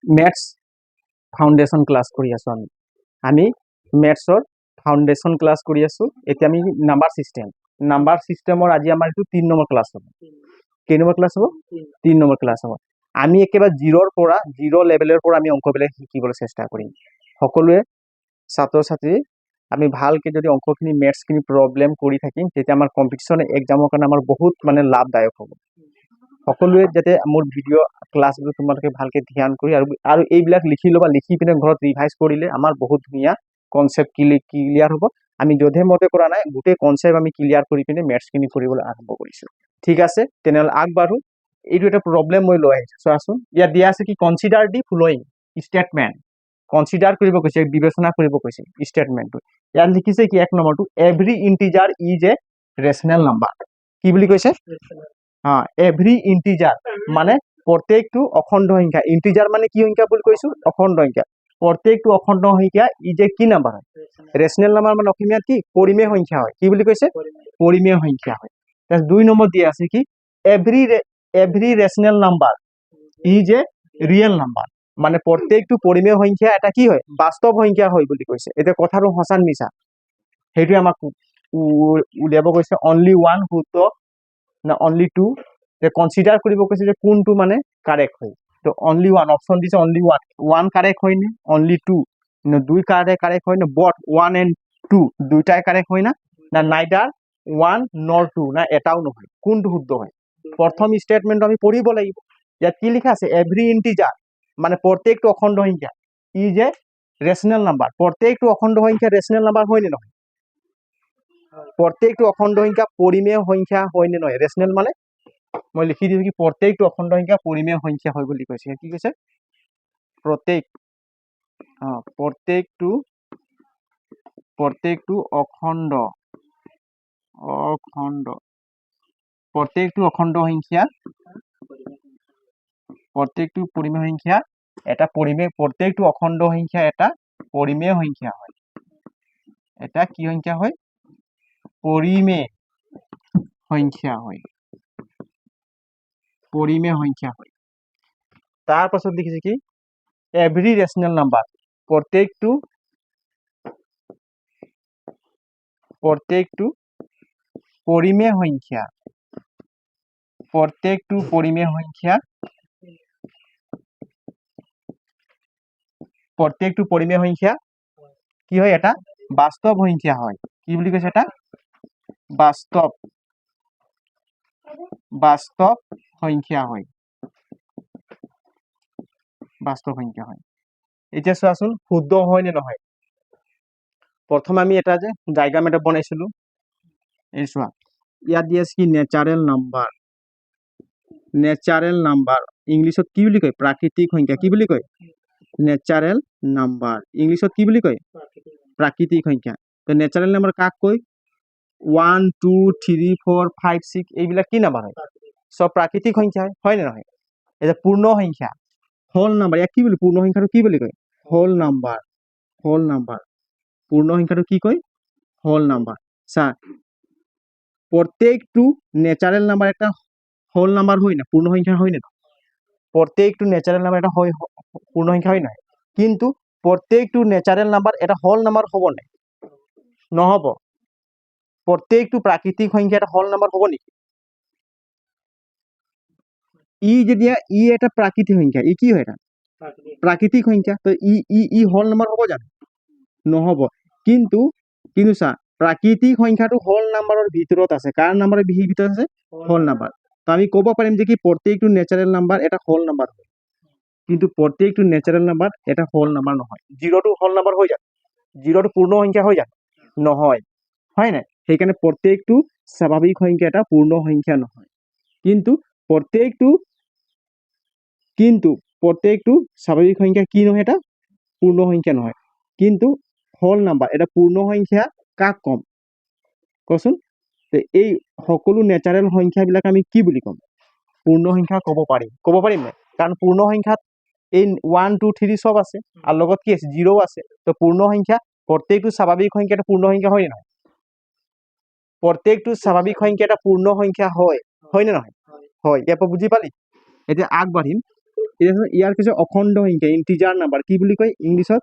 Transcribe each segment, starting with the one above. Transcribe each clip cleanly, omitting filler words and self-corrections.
Maths foundation class কৰি আছোঁ আমি মেথছৰ ফাউণ্ডেশ্যন ক্লাছ কৰি আছোঁ। এতিয়া আমি নাম্বাৰ ছিষ্টেমৰ আজি আমাৰ এইটো 3 নম্বৰ ক্লাছ হ'ব। কেই নম্বৰ ক্লাছ হ'ব? 3 নম্বৰ ক্লাছ হ'ব। আমি একেবাৰে জিৰ' লেভেলৰ পৰা আমি অংকবিলাক শিকিবলৈ চেষ্টা কৰিম। সকলোৱে ছাত্ৰ ছাত্ৰী আমি ভালকৈ যদি অংকখিনি মেথছখিনি প্ৰব্লেম কৰি থাকিম তেতিয়া আমাৰ কম্পিটিশ্যন এক্সামৰ কাৰণে আমাৰ বহুত মানে লাভদায়ক হ'ব। সকলোৱে যাতে মোৰ ভিডিঅ' ক্লাছবোৰ তোমালোকে ভালকৈ ধ্যান কৰি আৰু এইবিলাক লিখি ল'বা, লিখি পিনে ঘৰত ৰিভাইজ কৰিলে আমাৰ বহুত ধুনীয়া কনচেপ্ট ক্লিয়াৰ হ'ব। আমি যধে মধে কৰা নাই, গোটেই কনচেপ্ট আমি ক্লিয়াৰ কৰি পিনে মেথছখিনি কৰিবলৈ আৰম্ভ কৰিছোঁ। ঠিক আছে, তেনেহ'লে আগবাঢ়ো। এইটো এটা প্ৰব্লেম মই লৈ আহিছোঁ, চোৱাচোন। ইয়াত দিয়া আছে কি কনচিডাৰ দি ফ্ল'য়িং ষ্টেটমেণ্ট। কনচিডাৰ কৰিব কৈছে, বিবেচনা কৰিব কৈছে ষ্টেটমেণ্টটো। ইয়াত লিখিছে কি 1 নম্বৰটো every integer is a rational number. কি বুলি কৈছে? এভৰি ইণ্টিজাৰ মানে প্ৰত্যেকটো অখণ্ড সংখ্যা। ইণ্টিজাৰ মানে কি সংখ্যা বুলি কৈছো? অখণ্ড সংখ্যা। প্ৰত্যেকটো অখণ্ড সংখ্যা ই যে কি নাম্বাৰ হয়? ৰেচনেল নাম্বাৰ মানে অসমীয়াত কি? পৰিমেয় সংখ্যা হয়। কি বুলি কৈছে? পৰিমেয় সংখ্যা হয়। 2 নম্বৰ দিয়া আছে কি every rational number is A real number মানে প্ৰত্যেকটো পৰিমেয় সংখ্যা এটা কি হয়? বাস্তৱ সংখ্যা হয় বুলি কৈছে। এতিয়া কথাটো সঁচা মিছা সেইটোৱে আমাক উলিয়াব কৈছে। অনলি ওৱান শুদ্ধ না অনলি টু? কনচিডাৰ কৰিব কৈছে যে কোনটো মানে কাৰেক্ট হয়। তো অনলি ওৱান অপশ্যন দিছে, অনলি ওৱান কাৰেক্ট হয় নে? অনলি টু না 2 কাৰেক্ট হয় নে? বট 1 and 2 দুইটাই কাৰেক্ট হয় না? না নাইদাৰ 1 nor 2 না এটাও নহয়? কোনটো শুদ্ধ হয়? প্ৰথম ষ্টেটমেণ্ট আমি পঢ়িব লাগিব। ইয়াত কি লিখা আছে? এভৰি ইণ্টিজাৰ মানে প্ৰত্যেকটো অখণ্ড সংখ্যা ই যে ৰেচনেল নাম্বাৰ। প্ৰত্যেকটো অখণ্ড সংখ্যা ৰেচনেল নাম্বাৰ হয় নে নহয়? প্ৰত্যেকটো অখণ্ড সংখ্যা পৰিমেয় সংখ্যা হয় নে নহয়? ৰেচনেল মানে মই লিখি দিছো কি প্ৰত্যেকটো অখণ্ড সংখ্যা পৰিমেয় সংখ্যা হয় বুলি কৈছে। কি কৈছে? প্ৰত্যেকটো অখণ্ড প্ৰত্যেকটো অখণ্ড সংখ্যা প্ৰত্যেকটো পৰিমেয় সংখ্যা এটা প্ৰত্যেকটো অখণ্ড সংখ্যা এটা পৰিমেয় সংখ্যা হয়। এটা কি সংখ্যা হয়? পৰিমেয় সংখ্যা হয়। পৰিমেয় সংখ্যা হয়। তাৰ পাছত দেখিছে কি এভৰি ৰেচনেল নাম্বাৰ প্ৰত্যেকটো পৰিমেয় সংখ্যা কি হয়? এটা বাস্তৱ সংখ্যা হয়। কি বুলি কৈছে? এটা বাস্তৱ সংখ্যা হয়। বাস্তৱ সংখ্যা হয়। এতিয়া চোৱাচোন শুদ্ধ হয় নে নহয়? প্ৰথম আমি এটা যে ডায়াগ্ৰাম এটা বনাইছিলো, এই চোৱা ইয়াত দি আছে কি নেচাৰেল নাম্বাৰ ইংলিছত কি বুলি কয়? প্ৰাকৃতিক সংখ্যা। কি বুলি কয়? নেচাৰেল নাম্বাৰ ইংলিছত কি বুলি কয়? প্ৰাকৃতিক সংখ্যা। তো নেচাৰেল নাম্বাৰ কাক কয়? 1 2 3 4 5 6 এইবিলাক কি নাম্বাৰ হয়? সব প্ৰাকৃতিক সংখ্যা হয় নে নহয়? এতিয়া পূৰ্ণ সংখ্যা হোল নাম্বাৰ ইয়াক কি বুলি? পূৰ্ণ সংখ্যাটো কি বুলি কয়? হোল নাম্বাৰ পূৰ্ণ সংখ্যাটো কি কয়? Whole number. চা প্ৰত্যেকটো নেচাৰেল নাম্বাৰ এটা হোল নাম্বাৰ হয় না? পূৰ্ণ সংখ্যা হয় না? প্ৰত্যেকটো নেচাৰেল নাম্বাৰ এটা পূৰ্ণ সংখ্যা হয় নহয়? কিন্তু প্ৰত্যেকটো নেচাৰেল নাম্বাৰ এটা হোল নাম্বাৰ হ'ব নাই? নহ'ব। প্ৰত্যেকটো প্ৰাকৃতিক সংখ্যা এটা হোল নাম্বাৰ হ'ব নেকি? যেতিয়া এটা প্ৰাকৃতিক সংখ্যা ই কি হয়? এটা প্ৰাকৃতিক সংখ্যা। তো ই হোল নাম্বাৰ হ'ব জানো? নহ'ব। কিন্তু চা প্ৰাকৃতিক সংখ্যাটো হোল নাম্বাৰৰ ভিতৰত আছে। কাৰ নাম্বাৰৰ ভিতৰত আছে? Whole number. তো আমি ক'ব পাৰিম যে কি প্ৰত্যেকটো নেচাৰেল নাম্বাৰ এটা হোল নাম্বাৰ হয়। কিন্তু প্ৰত্যেকটো নেচাৰেল নাম্বাৰ এটা হোল নাম্বাৰ নহয়। জিৰ'টো হোল নাম্বাৰ হৈ যায়? জিৰ'টো পূৰ্ণ সংখ্যা হৈ যায়? নহয়, হয় নাই? সেইকাৰণে প্ৰত্যেকটো স্বাভাৱিক সংখ্যা এটা পূৰ্ণ সংখ্যা নহয়। কিন্তু প্ৰত্যেকটো স্বাভাৱিক সংখ্যা কি নহয়? এটা পূৰ্ণ সংখ্যা নহয়। কিন্তু হোল নাম্বাৰ এটা পূৰ্ণ সংখ্যা কাক ক'ম কচোন? এই সকলো নেচাৰেল সংখ্যাবিলাক আমি কি বুলি ক'ম? পূৰ্ণ সংখ্যা ক'ব পাৰিম নাই? কাৰণ পূৰ্ণ সংখ্যাত এই 1 2 3 সব আছে আৰু লগত কি আছে? জিৰ' আছে। তো পূৰ্ণ সংখ্যা প্ৰত্যেকটো স্বাভাৱিক সংখ্যা এটা পূৰ্ণ সংখ্যা হয় নে নহয়? প্ৰত্যেকটো স্বাভাৱিক সংখ্যা এটা পূৰ্ণ সংখ্যা হয় নে নহয়? হয়। ইয়াৰ পৰা বুজি পালি? এতিয়া আগবাঢ়িম। ইয়াৰ পিছত অখণ্ড সংখ্যা ইন্টিজাৰ নাম্বাৰ কি বুলি কয় ইংলিছত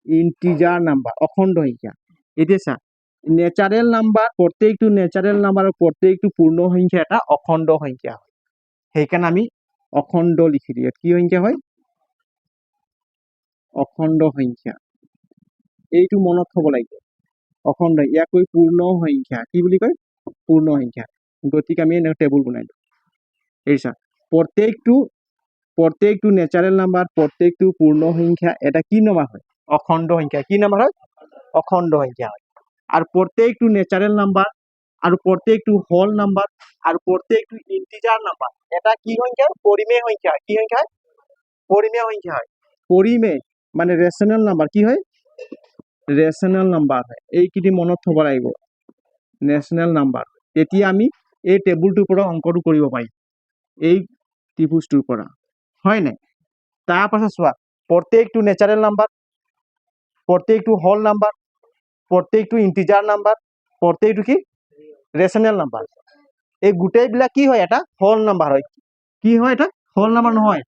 ইন্টিজাৰ নাম্বাৰ অখণ্ড সংখ্যা এতিয়া চা নেচাৰেল নাম্বাৰ প্ৰত্যেকটো নেচাৰেল নাম্বাৰৰ প্ৰত্যেকটো পূৰ্ণ সংখ্যা এটা অখণ্ড সংখ্যা হয় সেইকাৰণে আমি অখণ্ড লিখি দিওঁ কি সংখ্যা হয় অখণ্ড সংখ্যা এইটো মনত থব লাগিব অখণ্ড ইয়াক কৈ পূৰ্ণ সংখ্যা কি বুলি কয় পূৰ্ণ সংখ্যা গতিকে আমি এনেকৈ টেবুল বনাই দিওঁ এইছা প্ৰত্যেকটো নেচাৰেল নাম্বাৰ প্ৰত্যেকটো পূৰ্ণ সংখ্যা এটা কি নাম্বাৰ হয় অখণ্ড সংখ্যা কি নাম্বাৰ হয় অখণ্ড সংখ্যা হয় আৰু প্ৰত্যেকটো নেচাৰেল নাম্বাৰ আৰু প্ৰত্যেকটো হোল নাম্বাৰ আৰু প্ৰত্যেকটো ইন্টিজাৰ নাম্বাৰ এটা কি সংখ্যা পৰিমেয় সংখ্যা কি সংখ্যা পৰিমেয় সংখ্যা হয় পৰিমেয় মানে ৰেচনেল নাম্বাৰ কি হয় ৰেচনেল নাম্বাৰ হয় এইকেইটি মনত থব লাগিব নেচনেল নাম্বাৰ তেতিয়া আমি এই টেবুলটোৰ পৰা অংকটো কৰিব পাৰিম এই ত্ৰিভুজটোৰ পৰা হয় নাই তাৰপাছত চোৱা প্ৰত্যেকটো নেচাৰেল নাম্বাৰ প্ৰত্যেকটো হোল নাম্বাৰ প্ৰত্যেকটো ইন্টিজাৰ নাম্বাৰ প্ৰত্যেকটো কি ৰেচনেল নাম্বাৰ এই গোটেইবিলাক কি হয় এটা হোল নাম্বাৰ হয় কি হয় এটা হোল নাম্বাৰ নহয়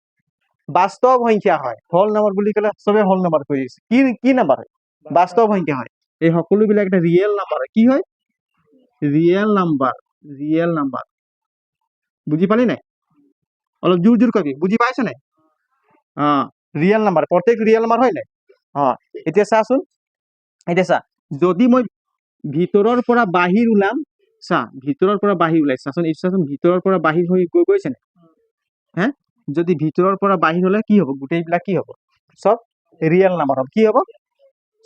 বাস্তৱ সংখ্যা হয় হোল নাম্বাৰ বুলি ক'লে চবে হোল নাম্বাৰ কৈ দিছে কি নাম্বাৰ হয় বাস্তৱ সংখ্যা হয় এই সকলোবিলাক এটা ৰিয়েল নাম্বাৰ হয় কি হয় ৰিয়েল নাম্বাৰ বুজি পালি নাই অলপ জোৰ কবি বুজি পাইছ নাই ৰিয়েল নাম্বাৰ প্ৰত্যেক ৰিয়েল নাম্বাৰ হয় নাই এতিয়া চাচোন এতিয়া চা যদি মই ভিতৰৰ পৰা বাহিৰ ওলাম চা ভিতৰৰ পৰা বাহিৰ ওলাইছে চাচোন ভিতৰৰ পৰা বাহিৰ হৈ গৈছে নাই হে যদি ভিতৰৰ পৰা বাহিৰ হলে কি হ'ব গোটেইবিলাক কি হ'ব চব ৰিয়েল নাম্বাৰ হ'ব কি হ'ব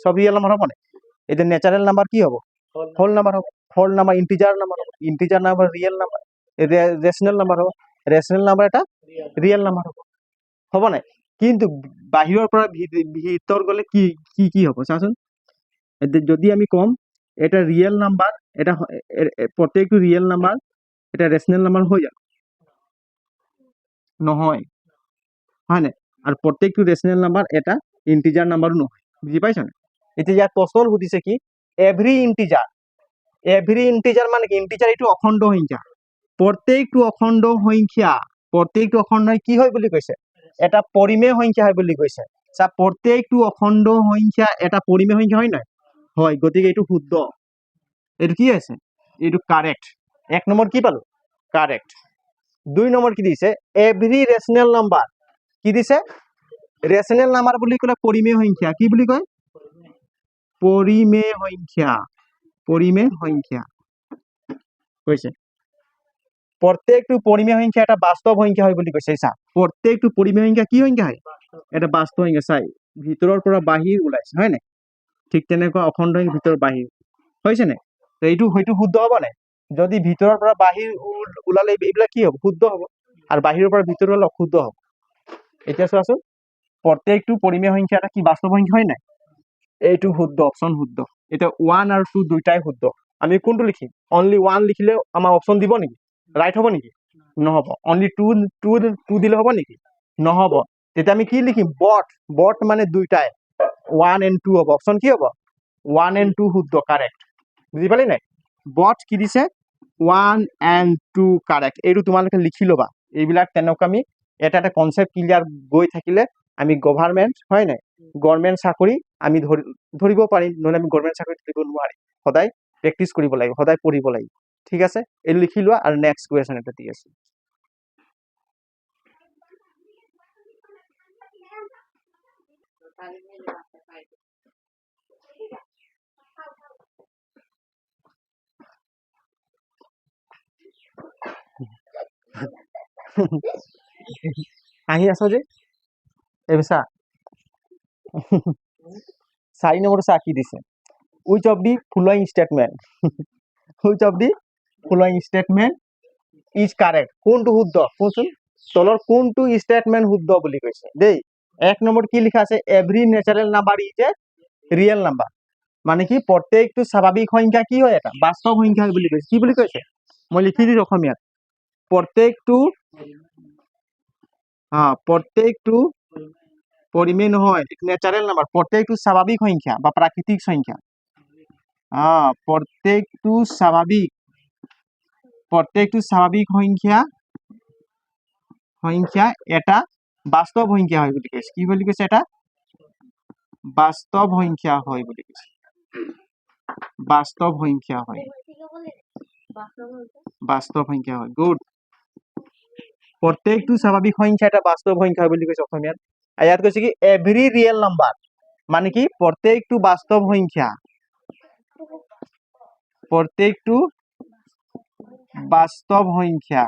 সব রিয়েল নাম্বার হবে না এটা ন্যাচারাল নাম্বার কি হবে হোল নাম্বার হবে whole number integer number real number rational number হবে রেশনাল নাম্বার এটা রিয়েল নাম্বার হবে না কিন্তু বাহিৰৰ পৰা ভিতৰ গলে কি কি কি হ'ব চাচোন যদি আমি কম এটা রিয়েল নাম্বার এটা প্রত্যেকটো রিয়েল নাম্বার এটা রেশনাল নাম্বার হৈ যায় নহয় হয় না আর প্রত্যেকটো রেশনাল নাম্বার এটা ইন্টিজার নাম্বারও নহয় বুজি পাইছ না এতিয়া ইয়াত প্ৰশ্ন সুধিছে কি এভৰি ইন্টিজাৰ মানে কি ইন্টিজাৰ এইটো অখণ্ড সংখ্যা প্ৰত্যেকটো অখণ্ড সংখ্যা কি হয় বুলি কৈছে এটা পৰিমেয় সংখ্যা হয় বুলি কৈছে চা প্ৰত্যেকটো অখণ্ড সংখ্যা এটা পৰিমেয় সংখ্যা হয় নাই হয় গতিকে এইটো শুদ্ধ এইটো কি আছে এইটো কারেক্ট এক নম্বৰ কি পালো কাৰেক্ট দুই নম্বৰ কি দিছে এভৰি ৰেশনাল নাম্বাৰ কি দিছে ৰেশনাল নাম্বাৰ বুলি ক'লে পৰিমেয় সংখ্যা কি বুলি কয় পৰিমেয় সংখ্যা কৈছে প্ৰত্যেকটো পৰিমেয় সংখ্যা এটা বাস্তৱ সংখ্যা হয় বুলি কৈছে চা প্ৰত্যেকটো পৰিমেয় সংখ্যা কি সংখ্যা হয় এটা বাস্তৱ সংখ্যা চাই ভিতৰৰ পৰা বাহিৰ ওলাইছে হয় নাই ঠিক তেনেকুৱা অখণ্ড সংখ্যা ভিতৰৰ বাহিৰ হৈছে নাই তো এইটো হয়তো শুদ্ধ হ'ব নাই যদি ভিতৰৰ পৰা বাহিৰ ওলালে এইবিলাক কি হ'ব শুদ্ধ হ'ব আৰু বাহিৰৰ পৰা ভিতৰ হলে অশুদ্ধ হ'ব এতিয়া চোৱাচোন প্ৰত্যেকটো পৰিমেয় সংখ্যা এটা কি বাস্তৱ সংখ্যা হয় নাই এইটো শুদ্ধ অপশন শুদ্ধ এটা 1 আৰু 2 দুইটাই শুদ্ধ আমি কোনটো লিখিম অনলি 1 লিখিলে আমাৰ অপশন দিব নেকি রাইট হ'ব নেকি নহব অনলি 2 দিলে হ'ব নেকি নহব তেতিয়া আমি কি লিখিম বট মানে দুইটাই 1 and 2 হ'ব অপশন কি হ'ব 1 and 2 শুদ্ধ কারেক্ট বুজি পালি নাই বট কি দিছে 1 and 2 কারেক্ট এইটো তোমালোকে লিখি লবা এইবিলাক তেনেকুৱা আমি এটা এটা কনসেপ্ট ক্লিয়াৰ গৈ থাকিলে আমি গভৰ্ণমেন্ট হয় নাই গভৰ্ণমেন্ট চাকৰি আমি ধৰিব পাৰিম নহলে আমি গভৰ্ণমেন্ট চাকৰি ধৰিব নোৱাৰিম সদায় প্ৰেক্টিস কৰিব লাগিব সদায় পঢ়িব লাগিব ঠিক আছে এই লিখি লোৱা আৰু নেক্সট কোৱেশ্চন এটা দি আছে আহি আছো যে এবছা 4 নম্বৰ চা কি দিছে which of the following statement is correct কোনটো শুদ্ধ কোনচোন তলৰ কোনটো স্টেটমেন্ট শুদ্ধ বুলি কৈছে দেই এক নম্বৰ কি লিখা আছে every natural number is A real number মানে কি প্ৰত্যেকটো স্বাভাৱিক সংখ্যা কি হয় এটা বাস্তৱ সংখ্যা বুলি কৈছে কি বুলি কৈছে মই লিখি দিছো অসমীয়াত প্ৰত্যেকটো প্ৰত্যেকটো পৰিমেয় নহয় নেচাৰেল নাম্বাৰ প্ৰত্যেকটো স্বাভাৱিক সংখ্যা বা প্ৰাকৃতিক সংখ্যা প্ৰত্যেকটো স্বাভাৱিক সংখ্যা এটা বাস্তৱ সংখ্যা হয় বুলি কৈছে। কি বুলি কৈছে এটা? বাস্তৱ সংখ্যা হয় বুলি কৈছে। বাস্তৱ সংখ্যা হয়। বাস্তৱ সংখ্যা হয়। গুড। প্ৰত্যেকটো স্বাভাৱিক সংখ্যা এটা বাস্তৱ সংখ্যা বুলি কৈছে অসমীয়াত। আৰু ইয়াত কৈছে কি এভৰি ৰিয়েল নাম্বাৰ, মানে কি প্ৰত্যেকটো বাস্তৱ সংখ্যা, প্ৰত্যেকটো বাস্তৱ সংখ্যা,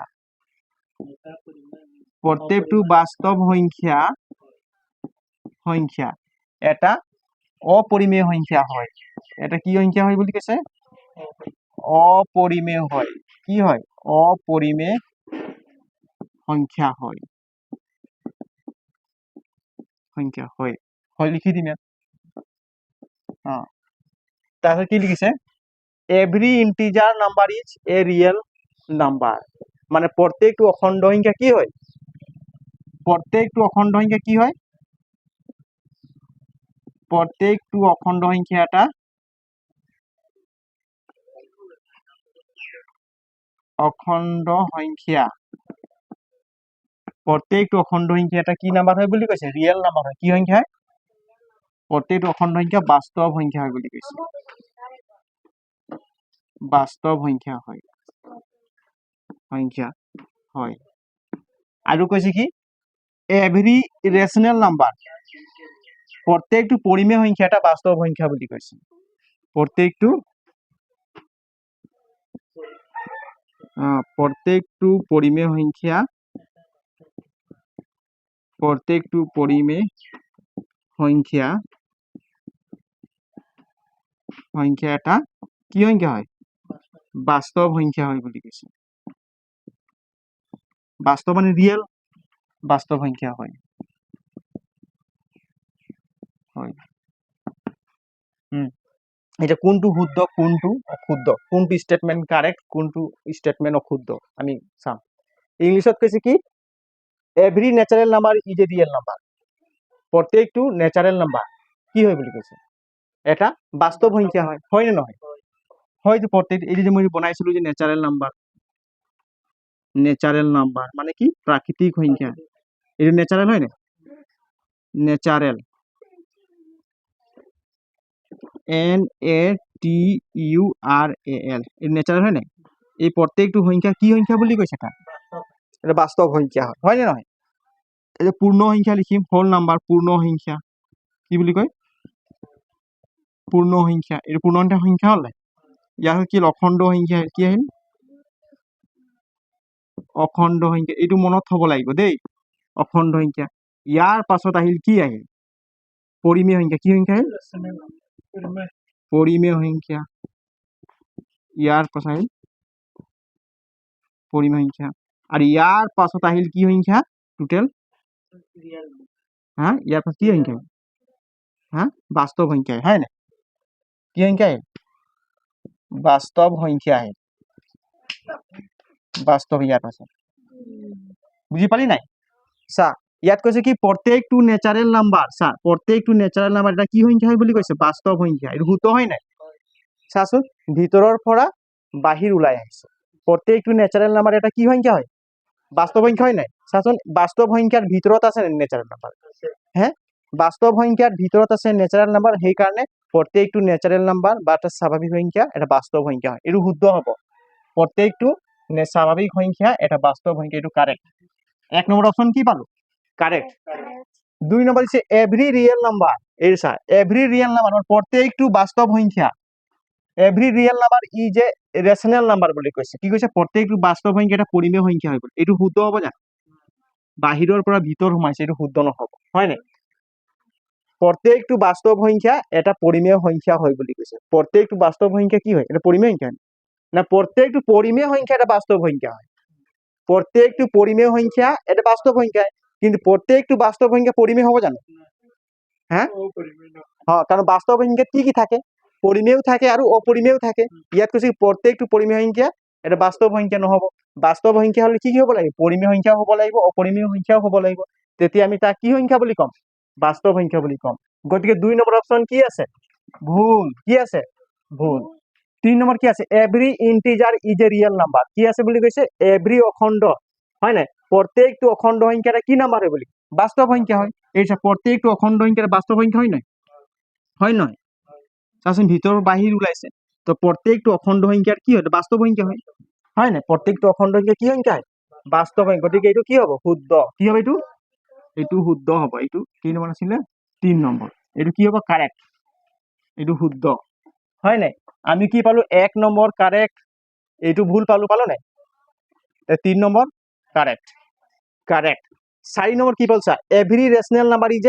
প্ৰত্যেকটো বাস্তৱ সংখ্যা এটা অপৰিমেয় সংখ্যা হয়। এটা কি সংখ্যা হয় বুলি কৈছে? অপৰিমেয় হয়। কি হয়? অপৰিমেয় সংখ্যা হয়। সংখ্যা হয়। হয় লিখি দিম ইয়াত। তাৰপিছত কি লিখিছে? Every integer number is A real number, মানে প্ৰত্যেকটো অখণ্ড সংখ্যা কি হয়? প্ৰত্যেকটো অখণ্ড সংখ্যা কি হয়? প্ৰত্যেকটো অখণ্ড সংখ্যা এটা অখণ্ড সংখ্যা, প্ৰত্যেকটো অখণ্ড সংখ্যা এটা কি নাম্বাৰ হয় বুলি কৈছে? ৰিয়েল নাম্বাৰ হয়। কি সংখ্যা? প্ৰত্যেকটো অখণ্ড সংখ্যা বাস্তৱ সংখ্যা হয় বুলি কৈছে। বাস্তৱ সংখ্যা হয়। সংখ্যা হয়। আৰু কৈছে কি এভৰি ৰেচনেল নাম্বাৰ, প্ৰত্যেকটো পৰিমেয় সংখ্যা এটা বাস্তৱ সংখ্যা বুলি কৈছে। প্ৰত্যেকটো পৰিমেয় সংখ্যা, প্ৰত্যেকটো পৰিমেয় সংখ্যা এটা কি সংখ্যা হয়? বাস্তৱ সংখ্যা হয় বুলি কৈছে। বাস্তৱ মানে ৰিয়েল বাস্তৱ সংখ্যা হয়। এটা কোনটো শুদ্ধ কোনটো অশুদ্ধ, কোনটো স্টেটমেন্ট কাৰেক্ট কোনটো স্টেটমেন্ট অশুদ্ধ আমি চাম। ইংলিশত কৈছে কি every natural number is A real number, প্ৰত্যেকটো নেচাৰেল নাম্বাৰ কি হয় বুলি কৈছে? এটা বাস্তৱ সংখ্যা হয়। হয় নে নহয়? হয়তো প্ৰত্যেক এই যে মই বনাইছিলো যে নেচাৰেল নাম্বাৰ মানে কি প্ৰাকৃতিক সংখ্যা, এইটো নেচাৰেল হয় না? নেচাৰেল NATURAL এই নেচাৰেল হয় নাই? এই প্ৰত্যেকটো সংখ্যা কি সংখ্যা বুলি কৈছে? এটা বাস্তৱ সংখ্যা হয়। হয় নে নহয়? এই যে পূৰ্ণ সংখ্যা লিখিম, হোল নাম্বাৰ পূৰ্ণ সংখ্যা কি বুলি কয়? পূৰ্ণ সংখ্যা। এইটো পূৰ্ণ সংখ্যা হল নাই? ইয়াৰ কি অখণ্ড সংখ্যা কি আহিল? অখণ্ড সংখ্যা। এইটো মনত থব লাগিব দেই, অখণ্ড সংখ্যা। ইয়াৰ পাছত আহিল কি আহিল? পৰিমেয় সংখ্যা। কি সংখ্যা আহিল? পৰিমেয় সংখ্যা। ইয়াৰ পাছত আহিল পৰিমেয় সংখ্যা। আর ইয়ার পাছত আহিল কি সংখ্যা? টোটেল ইয়ার পাছত কি সংখ্যা? বাস্তব সংখ্যা হয় না? কি সংখ্যা আহিল? বাস্তব সংখ্যা আহিল। বাস্তব ইয়াৰ পাছত বুজি পালি নাই? চা ইয়াত কৈছে কি প্ৰত্যেকটো নেচাৰেল নাম্বাৰ, চা প্ৰত্যেকটো নেচাৰেল নাম্বাৰ এটা কি সংখ্যা হয় বুলি কৈছে? বাস্তৱ সংখ্যা। এইটো শুদ্ধ হয় নাই? চাচোন ভিতৰৰ পৰা বাহিৰ ওলাই আহিছে। প্ৰত্যেকটো নেচাৰেল নাম্বাৰ এটা কি সংখ্যা হয়? বাস্তৱ সংখ্যা হয় নাই? চাচোন বাস্তৱ সংখ্যাৰ ভিতৰত আছে নেচাৰেল নাম্বাৰ। বাস্তৱ সংখ্যাৰ ভিতৰত আছে নেচাৰেল নাম্বাৰ, সেইকাৰণে প্ৰত্যেকটো নেচাৰেল নাম্বাৰ বা এটা স্বাভাৱিক সংখ্যা এটা বাস্তৱ সংখ্যা হয়। এইটো শুদ্ধ হ'ব। প্ৰত্যেকটো স্বাভাৱিক সংখ্যা এটা বাস্তৱ সংখ্যা, এইটো কাৰেক্ট। 1 নম্বৰ অপশন কি পালো? কারেক্ট। 2 নম্বর দিচ্ছে এভরি রিয়েল নাম্বার। এই চা এভরি রিয়েল নাম্বার মানে প্রত্যেকটো বাস্তব সংখ্যা, every real number is A rational number বুলি কৈছে। কি কৈছে? প্ৰত্যেকটো বাস্তব সংখ্যা এটা পৰিমেয় সংখ্যা হয়। এইটো শুদ্ধ হ'ব জানো? বাহিৰৰ পৰা ভিতৰ সোমাইছে, এইটো শুদ্ধ নহ'ব। হয় নাই? প্ৰত্যেকটো বাস্তব সংখ্যা এটা পৰিমেয় সংখ্যা হয় বুলি কৈছে। প্ৰত্যেকটো বাস্তব সংখ্যা কি হয়? এটা পৰিমেয় সংখ্যা না? প্ৰত্যেকটো পৰিমেয় সংখ্যা এটা বাস্তব সংখ্যা হয়। প্রত্যেকটো পরিমেয় সংখ্যা এটা বাস্তব সংখ্যা, কিন্তু প্রত্যেকটো বাস্তব সংখ্যা পরিমেয় হব জানো? কারণ বাস্তব সংখ্যাত কি কি থাকে? পরিমেয় থাকে আর অপরিমেয় থাকে। ইয়াত কৈছে প্রত্যেকটো পরিমেয় সংখ্যা এটা বাস্তব সংখ্যা নহব। বাস্তব সংখ্যা হলে কি কি হব লাগিব? পরিমেয় সংখ্যাও হব লাগিব, অপরিমেয় সংখ্যাও হব লাগিব। তেতিয়া আমি তাক কি সংখ্যা বুলি কম? বাস্তব সংখ্যা বুলি কম। গতিকে 2 নম্বৰ অপশন কি আছে? ভুল। কি আছে? ভুল। 3 নম্বৰ কি আছে? Every integer is A real number. কি আছে বুলি কৈছে? এভৰি অখণ্ড হয় নাই? প্ৰত্যেকটো অখণ্ড সংখ্যা এটা কি নাম্বাৰ হয় বুলি বাস্তৱ সংখ্যা হয়। এই প্ৰত্যেকটো অখণ্ড সংখ্যাৰ বাস্তৱ সংখ্যা হয় নহয় চাচোন ভিতৰৰ বাহিৰ ওলাইছে তো প্ৰত্যেকটো অখণ্ড সংখ্যাৰ কি হয় বাস্তৱ সংখ্যা হয় নাই প্ৰত্যেকটো অখণ্ড সংখ্যা কি সংখ্যা হয় বাস্তৱ সংখ্যা গতিকে এইটো কি হ'ব শুদ্ধ কি হ'ব এইটো শুদ্ধ হ'ব এইটো কি নম্বৰ আছিলে 3 নম্বৰ এইটো কি হ'ব কাৰেক্ট এইটো শুদ্ধ হয় নাই আমি কি পালো 1 নম্বৰ কাৰেক্ট এইটো ভুল পালো নাই 3 নম্বৰ কাৰেক্ট 4 নম্বৰ কি পালো চা every rational number is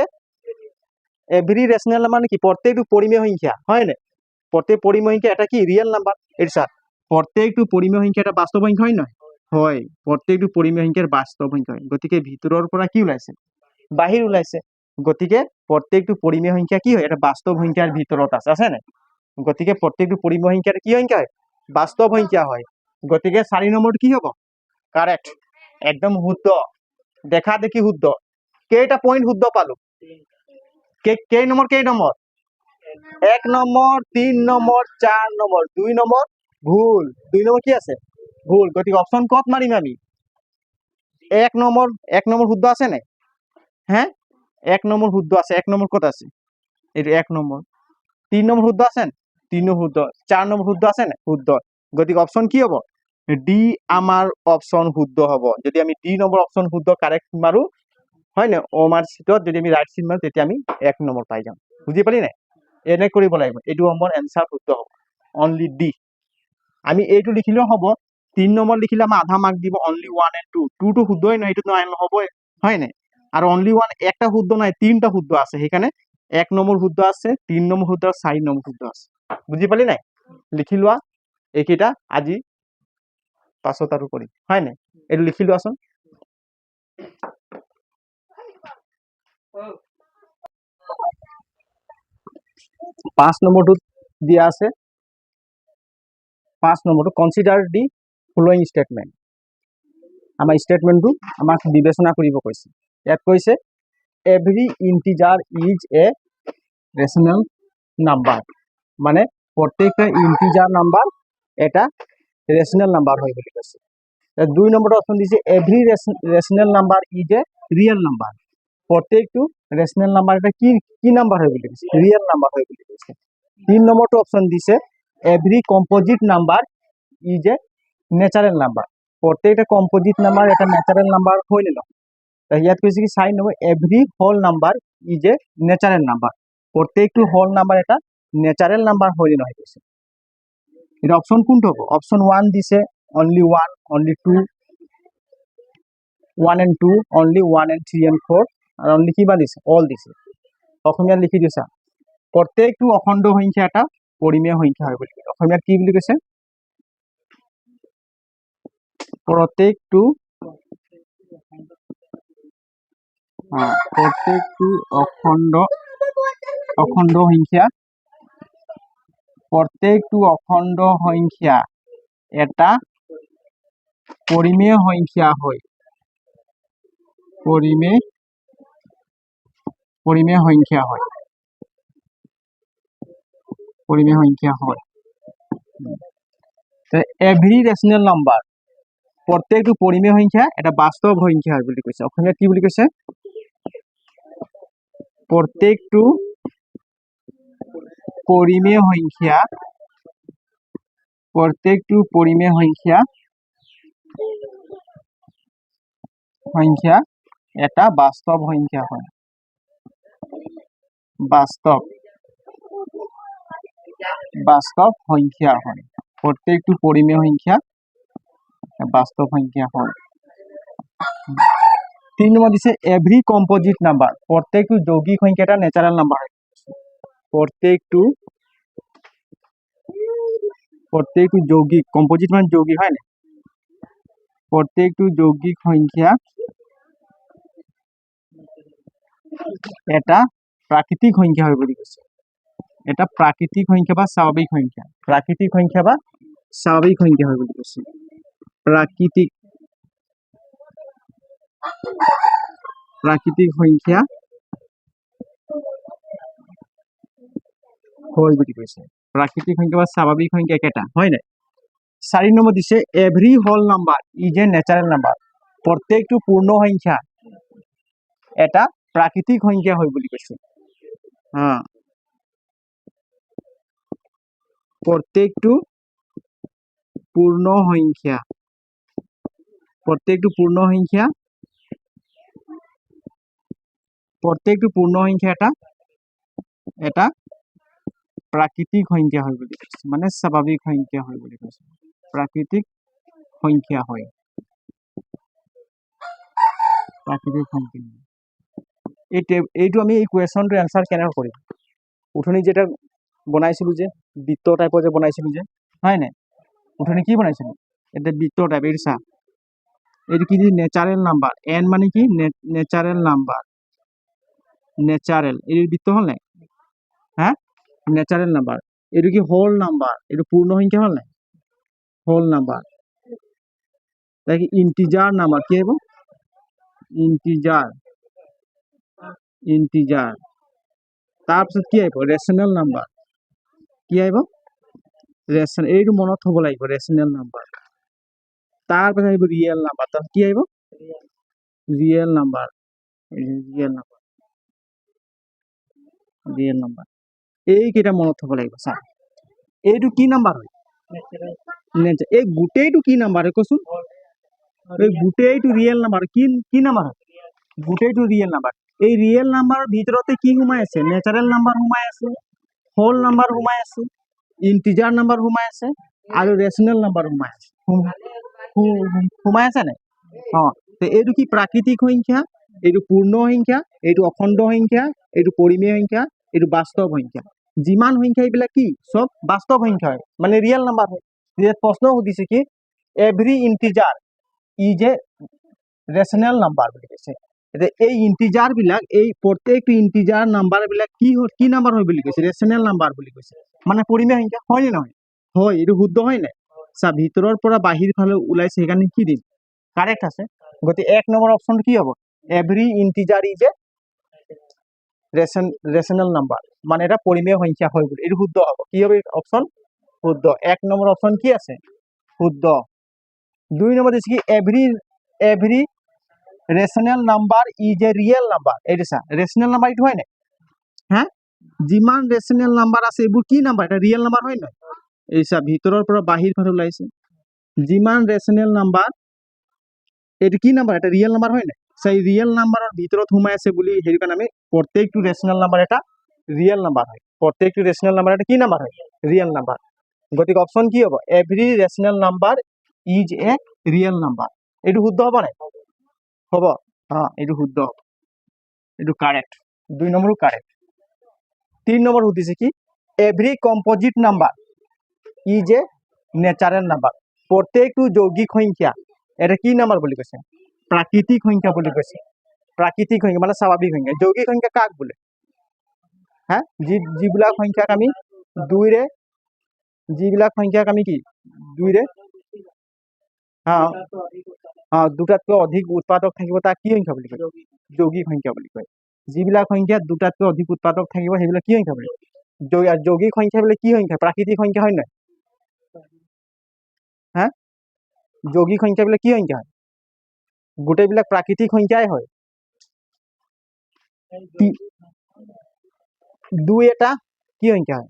every rational number কি প্রত্যেকটো পরিমেয় সংখ্যা হয় না প্রত্যেক পরিমেয় সংখ্যা এটা কি রিয়েল নাম্বার এটা স্যার প্রত্যেকটো পরিমেয় সংখ্যা এটা বাস্তব সংখ্যা হয় নহয় হয় প্রত্যেকটো পরিমেয় সংখ্যার বাস্তব সংখ্যা হয় গতিকে ভিতৰৰ পৰা কি ওলাইছে বাহিৰ ওলাইছে গতিকে প্ৰত্যেকটো পৰিমেয় সংখ্যা কি হয় এটা বাস্তব সংখ্যাৰ ভিতৰত আছে না গতিকে প্ৰত্যেকটো পৰিমেয় সংখ্যাৰ কি সংখ্যা হয় বাস্তব সংখ্যা হয় গতিকে 4 নম্বৰটো কি হ'ব কারেক্ট একদম শুদ্ধ দেখা দেখি শুদ্ধ কেইটা পয়েন্ট শুদ্ধ পালো কেই number 1 number 3 number 4 number 2 number ভুল 2 নম্বৰ কি আছে ভুল গতিকে অপশন কত মাৰিম আমি 1 নম্বৰ শুদ্ধ আছে নাই হ্যাঁ 1 নম্বৰ শুদ্ধ আছে 1 নম্বৰ কত আছে এইটো 1 নম্বৰ 3 নম্বৰ শুদ্ধ আছে 3 শুদ্ধ 4 নম্বৰ শুদ্ধ আছে নাই শুদ্ধ গতিকে অপশন কি হ'ব ডি আমাৰ অপশন শুদ্ধ হ'ব যদি আমি ডি নম্বৰ অপশন শুদ্ধ কাৰেক্ট মাৰো হয় না ও মাৰ সিটত যদি আমি ৰাইট সিট মাৰো তেতিয়া আমি 1 নম্বৰ পাই যাম বুজি পালি নাই এনে কৰিব লাগিব এইটো আমাৰ এনসার শুদ্ধ হ'ব অনলি ডি আমি এইটো লিখিলেও হ'ব 3 নম্বৰ লিখিলে আমাৰ আধা মার্ক দিব অনলি 1 এন্ড 2 2 তো শুদ্ধই নহয় এইটো নহবই হয় নাই আর অনলি 1 একটা শুদ্ধ নাই তিনটা শুদ্ধ আছে সেইকাৰণে 1 নম্বৰ শুদ্ধ আছে 3 নম্বৰ শুদ্ধ 4 নম্বৰ শুদ্ধ আছে বুজি পালি নাই লিখি লোৱা এইকেইটা আজি পাছত আৰু কৰিম হয় নাই এইটো লিখি লোৱাচোন 5 নম্বৰটো দিয়া আছে 5 নম্বৰটো কনসিডাৰ দি ফলোইং স্টেটমেন্ট আমাৰ স্টেটমেন্টটো আমাক বিবেচনা কৰিব কৈছে ইয়াত কৈছে every integer is a rational number মানে প্ৰত্যেকটা ইন্টিজাৰ নাম্বাৰ এটা ৰেশনাল নাম্বাৰ হয় বুলি কৈছে 2 নম্বৰটো অপশন দিছে every rational number is a real number প্রত্যেকটো রেশনাল নাম্বার এটা কি নাম্বার হয় বুলি কৈছে রিয়েল নাম্বার হয় বুলি কৈছে 3 নম্বৰটো অপশন দিছে every composite number is a natural number প্রত্যেকটা কম্পোজিট নাম্বার এটা ন্যাচারাল নাম্বার হয় না ইয়াত কৈছে কি 4 নম্বৰ every whole number is a natural number প্রত্যেকটো হোল নাম্বার এটা ন্যাচারাল নাম্বার হয় না কৈছে এটা অপশন কোনটো হ'ব অপশন 1 দিছে only 1 only 2 1 and 2 only 1 and 3 and 4 are only কিবা দিছে all দিছে অসমীয়া লিখি দিছা প্ৰত্যেকটো অখণ্ড সংখ্যা এটা পৰিমেয় সংখ্যা হয় বুলি অসমীয়াত কি বুলি কৈছে প্ৰত্যেকটো অখণ্ড সংখ্যা প্ৰত্যেকটো অখণ্ড সংখ্যা এটা পৰিমেয় সংখ্যা হয় পৰিমেয় সংখ্যা হয় এভৰি ৰেশনাল নাম্বাৰ প্ৰত্যেকটো পৰিমেয় সংখ্যা এটা বাস্তৱ সংখ্যা হয় বুলি কৈছে অসমীয়াত কি বুলি কৈছে প্ৰত্যেকটো পৰিমেয় সংখ্যা এটা বাস্তৱ সংখ্যা হয় বাস্তৱ সংখ্যা হয় প্ৰত্যেকটো পৰিমেয় সংখ্যা বাস্তৱ সংখ্যা হয় 3 নম্বৰ দিছে এভরি কম্পোজিট নাম্বার প্রত্যেকটো যৌগিক সংখ্যা এটা ন্যাচারাল নাম্বার হয় প্রত্যেকটো যৌগিক কম্পোজিট মানে যৌগিক হয় না প্রত্যেকটো যৌগিক সংখ্যা এটা প্রাকৃতিক সংখ্যা হয় বুলি কৈছে এটা প্রাকৃতিক সংখ্যা বা স্বাভাবিক সংখ্যা হয় বুলি কৈছে প্রাকৃতিক সংখ্যা হয় বুলি কৈছে প্রাকৃতিক সংখ্যা বা স্বাভাবিক সংখ্যা একেটা হয় না 4 নম্বৰ দিছে every whole number is a natural number প্ৰত্যেকটো পূৰ্ণ সংখ্যা এটা প্ৰাকৃতিক সংখ্যা হয় বুলি কৈছে প্ৰত্যেকটো পূৰ্ণ সংখ্যা এটা প্ৰাকৃতিক সংখ্যা হয় বুলি কৈছে মানে স্বাভাৱিক সংখ্যা হয় বুলি কৈছে প্ৰাকৃতিক সংখ্যা হয় এইটো আমি এই কুৱেশ্যনটো এনসাৰ কেনেকৈ কৰিম উঠনি যেটা বনাইছিলো যে বৃত্ত টাইপৰ যে বনাইছিলো যে হয় নাই উঠনি কি বনাইছিলো এটা বৃত্ত টাইপ এইটো চা এইটো কি নেচাৰেল নাম্বাৰ এন মানে কি নেচাৰেল নাম্বার এই বৃত্ত হল নাই হ্যাঁ নেচারেল নাম্বার এটা কি হোল নাম্বার এটা পূর্ণ সংখ্যা হল নাই হোল নাম্বার তাই কি ইন্টিজার নাম্বার কি হইব ইন্টিজার তাৰপিছত কি আহিব ৰেচনেল নাম্বাৰ কি আহিব এইটো মনত থব লাগিব ৰেচনেল নাম্বাৰ তাৰপিছত আহিব ৰিয়েল নাম্বাৰ তাৰপিছত কি আহিব ৰিয়েল নাম্বার এইকেইটা মনত থব লাগিব চা এইটো কি নাম্বার হয় এই গোটেইটো কি নাম্বার হয় কচোন এই গোটেইটো রিয়েল নাম্বার কি নাম্বার হয় গোটেইটো রিয়েল নাম্বার এই রিয়েল নাম্বাৰৰ ভিতৰতে কি সোমাই আছে নেচাৰেল নাম্বাৰ সোমাই আছে হোল নাম্বাৰ সোমাই আছে ইন্টিজাৰ নাম্বাৰ সোমাই আছে আৰু ৰেচনেল নাম্বাৰ সোমাই আছে নাই তো এইটো কি প্ৰাকৃতিক সংখ্যা এইটো পূৰ্ণ সংখ্যা এইটো অখণ্ড সংখ্যা এইটো পৰিমেয় সংখ্যা এইটো বাস্তৱ সংখ্যা যিমান সংখ্যা এইবিলাক কি সব বাস্তৱ সংখ্যা হয় মানে ৰিয়েল নাম্বাৰ হয় প্ৰশ্ন সুধিছে কি every integer is A rational number বুলি কৈছে এই ইন্টিজাৰ বিলাক এই প্ৰত্যেকটো ইন্টিজাৰ নাম্বাৰ বিলাক কি নাম্বাৰ হয় বুলি কৈছে ৰেচনেল নাম্বাৰ বুলি কৈছে মানে পৰিমেয় সংখ্যা হয় নে নহয় হয় এইটো শুদ্ধ হয় নাই চা ভিতৰৰ পৰা বাহিৰ ফালে ওলাইছে সেইকাৰণে কি দিম কাৰেক্ট আছে গতিকে 1 নম্বৰ অপশন কি হ'ব every integer is a rational number মানে এটা পৰিমেয় সংখ্যা হয় বুলি এইটো শুদ্ধ হ'ব কি হবে অপশন শুদ্ধ 1 নম্বৰ অপশন কি আছে শুদ্ধ 2 নম্বৰ দিছে কি every rational number is a real number এইটো চা রেশনাল নাম্বার এইটো হয় নাই হ্যাঁ যিমান রেশনাল নাম্বার আছে এইবোৰ কি নাম্বাৰ এটা ৰিয়েল নাম্বাৰ হয় নাই এই চা ভিতৰৰ পৰা বাহিৰ ফালে ওলাইছে যিমান ৰেশনাল নাম্বাৰ এইটো কি নাম্বাৰ এটা ৰিয়েল নাম্বাৰ হয় নাই সেই ৰিয়েল নাম্বাৰৰ ভিতৰত সোমাই আছে বুলি হেৰি কাৰণে আমি প্ৰত্যেকটো ৰেশনাল নাম্বাৰ এটা ৰিয়েল নাম্বাৰ হয় প্ৰত্যেকটো রেশনাল নাম্বার এটা কি নাম্বার হয় রিয়েল নাম্বার গতিকে অপশন কি হ'ব every rational number is a real number এইটো শুদ্ধ হ'ব নাই হ'ব এইটো শুদ্ধ হ'ব এইটো কারেক্ট 2 নম্বৰো কাৰেক্ট 3 নম্বৰ সুধিছে কি every composite number is A natural number প্ৰত্যেকটো যৌগিক সংখ্যা এটা কি নাম্বাৰ বুলি কৈছে প্ৰাকৃতিক সংখ্যা বুলি কৈছে প্ৰাকৃতিক সংখ্যা মানে স্বাভাৱিক সংখ্যা যৌগিক সংখ্যা কাক বোলে হ্যাঁ যিবিলাক সংখ্যাক আমি দুইৰে যিবিলাক সংখ্যাক আমি কি দুইৰে দুটাতকৈ অধিক উৎপাদক থাকিব তাক কি সংখ্যা বুলি কয় যৌগিক সংখ্যা বুলি কয় যিবিলাক সংখ্যাত দুটাতকৈ অধিক উৎপাদক থাকিব সেইবিলাক কি সংখ্যা বুলি যৌগিক সংখ্যা বোলে কি সংখ্যা প্ৰাকৃতিক সংখ্যা হয় নাই হ্যাঁ যৌগিক সংখ্যা বোলে কি সংখ্যা হয় গোটেইবিলাক প্ৰাকৃতিক সংখ্যাই হয় দুই এটা কি সংখ্যা হয়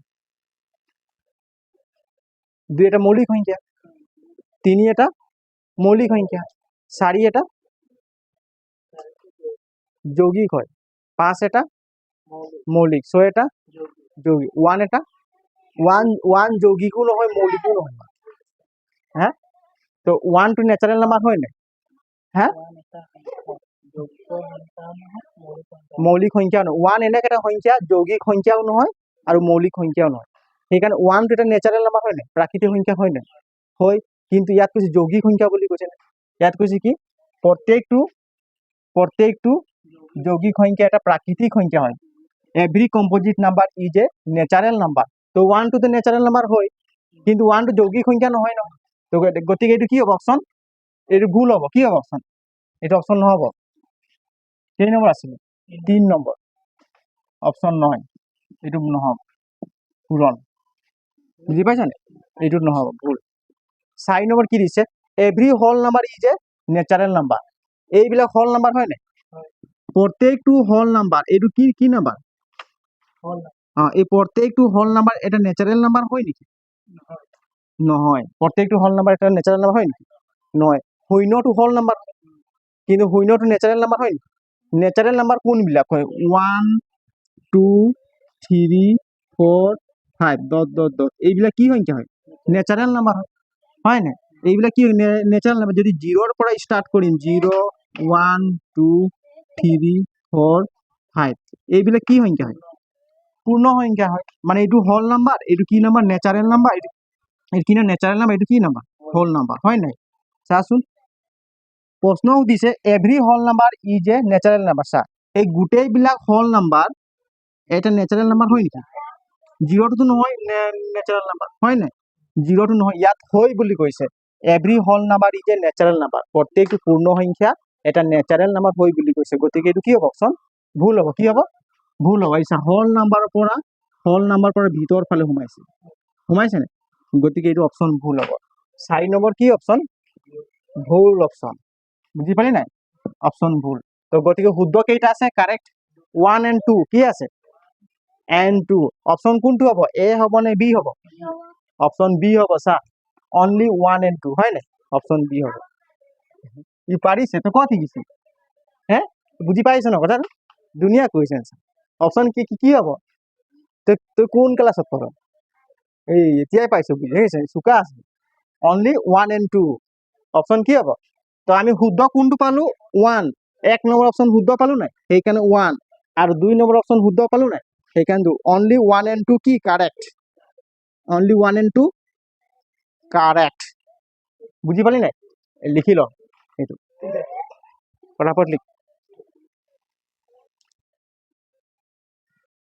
দুই এটা মৌলিক সংখ্যা 3 এটা মৌলিক সংখ্যা 4 এটা যৌগিক হয় 5 এটা মৌলিক 6 এটা যৌগিক 1 এটা 1 যৌগিকও নহয় মৌলিকও নহয় হ্যাঁ তো 1 টো ন্যাচারাল নাম্বার হয় না হ্যাঁ মৌলিক সংখ্যা নহয় 1 এনে এটা সংখ্যা যৌগিক সংখ্যাও নহয় আৰু মৌলিক সংখ্যাও নহয় সেইকাৰণে 1 টো এটা ন্যাচাৰাল নাম্বাৰ হয় না প্ৰাকৃতিক সংখ্যা হয় না হয় কিন্তু ইয়াত কৈছে যৌগিক সংখ্যা বুলি কৈছে ইয়াত কৈছে কি প্ৰত্যেকটো যৌগিক সংখ্যা এটা প্ৰাকৃতিক সংখ্যা হয় every composite number is a natural number তো 1 টো তো ন্যাচারাল নাম্বার হয় কিন্তু 1 টো যৌগিক সংখ্যা নহয় ন তো গতিকে এইটো কি হ'ব অপশন এইটো ভুল হ'ব কি হ'ব অপশন এটা অপশন নহব কেই নম্বৰ আছিল 3 নম্বৰ অপশন নহয় এইটো নহব পূৰণ বুজি পাইছানে এইটো নহব ভুল 4 নম্বৰ কি দিছে every whole number is a natural number এইবিলাক হোল নাম্বাৰ হয় নাই প্ৰত্যেকটো হল নাম্বাৰ এইটো কি কি নাম্বাৰ এই প্ৰত্যেকটো হল নাম্বাৰ এটা নেচাৰেল নাম্বাৰ হয় নেকি নহয় প্ৰত্যেকটো হল নাম্বাৰ এটা নেচাৰেল নাম্বাৰ হয় নেকি নহয় শূন্যটো হল নাম্বাৰ কিন্তু শূন্যটো নেচাৰেল নাম্বাৰ হয় নেকি নেচাৰেল নাম্বাৰ কোনবিলাক হয় 1 2 3 4 5 ডট ডট ডট এইবিলাক কি সংখ্যা হয় নেচাৰেল নাম্বাৰ হয় নাই এইবিলাক কি নেচাৰেল নাম্বাৰ যদি 0 ৰ পৰা স্টাৰ্ট কৰিম 0 1 2 3 4 5 এইবিলাক কি সংখ্যা হয় পূৰ্ণ সংখ্যা হয় মানে এইটো হল নাম্বাৰ এইটো কি নাম্বাৰ নেচাৰেল নাম্বাৰ এইটো কি না নেচাৰেল নাম্বাৰ এইটো কি নাম্বাৰ হল নাম্বাৰ হয় নাই চাচোন প্ৰশ্ন সুধিছে every hall number is A natural number চা এই গোটেইবিলাক হল নাম্বাৰ এটা নেচাৰেল নাম্বাৰ হয় নেকি জিৰ'টোতো নহয় নেচাৰেল নাম্বাৰ হয় নাই জিৰ'টো নহয় ইয়াত হয় বুলি কৈছে every hall number is A natural number প্ৰত্যেকটো পূৰ্ণ সংখ্যা এটা নেচাৰেল নাম্বাৰ হয় বুলি কৈছে গতিকে এইটো কি হ'ব অপশ্যন ভুল হ'ব কি হ'ব ভুল হ'ব ইচ্ছা হল নাম্বাৰৰ পৰা ভিতৰ ফালে সোমাইছে নে গতিকে এইটো অপশ্যন ভুল হ'ব 4 নম্বৰ কি অপশ্যন ভুল অপশ্যন বুজি পালি নাই অপশ্যন ভুল তো গতিকে শুদ্ধ কেইটা আছে কাৰেক্ট 1 and 2 কি আছে and 2 অপশ্যন কোনটো হ'ব এ হ'ব নে বি হ'ব অপশ্যন বি হ'ব চা অনলি 1 and 2 হয় নাই অপশ্যন বি হ'ব ই পাৰিছে তো ক'ত শিকিছে হে বুজি পাইছ ন কথাটো ধুনীয়া কুৱেশ্যন অপশ্যন কি কি কি হ'ব তুই কোন ক্লাছত পঢ় এই এতিয়াই পাইছো বুজি দেখিছে চোকা আছে অনলি 1 and 2 অপশ্যন কি হ'ব তো আমি শুদ্ধ কোনটো পালো 1 এক নম্বৰ অপশ্যন শুদ্ধ পালো নাই সেইকাৰণে 1 আৰু 2 নম্বৰ অপশ্যন শুদ্ধ পালো নাই সেইকাৰণে অনলি 1 and 2 কি কাৰেক্ট অনলি 1 and 2 কাৰেক্ট বুঝি পালি নাই লিখি ল এইটো ফটাফট লিখ